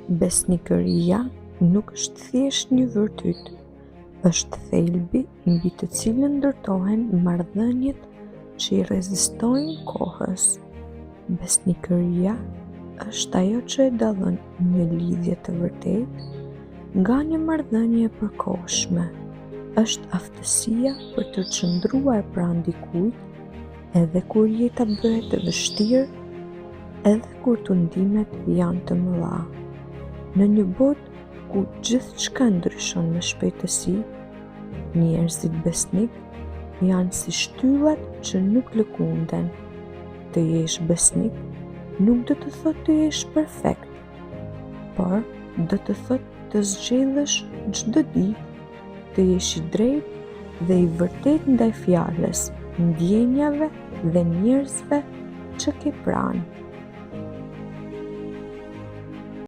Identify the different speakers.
Speaker 1: Besnikëria nuk është thjesht një virtyt, është thelbi mbi të cilën ndërtohen marrëdhëniet që i rezistojnë kohës. Besnikëria është ajo që e dallon një lidhje të vërtetë nga një marrëdhënie e përkohshme. Është aftësia për të qëndruar pranë dikujt edhe kur jeta bëhet e vështirë, edhe kur tundimet janë të mëdha. Në një botë ku gjithçka ndryshon me shpejtësi, njerëzit besnik janë si shtyllat që nuk lëkunden. Të jesh besnik nuk do të thotë të jesh perfekt, por do të thotë të zgjedhësh çdo ditë të jesh i drejtë dhe i vërtet ndaj fjalës, ndjenjave dhe njerëzve që ke pranë.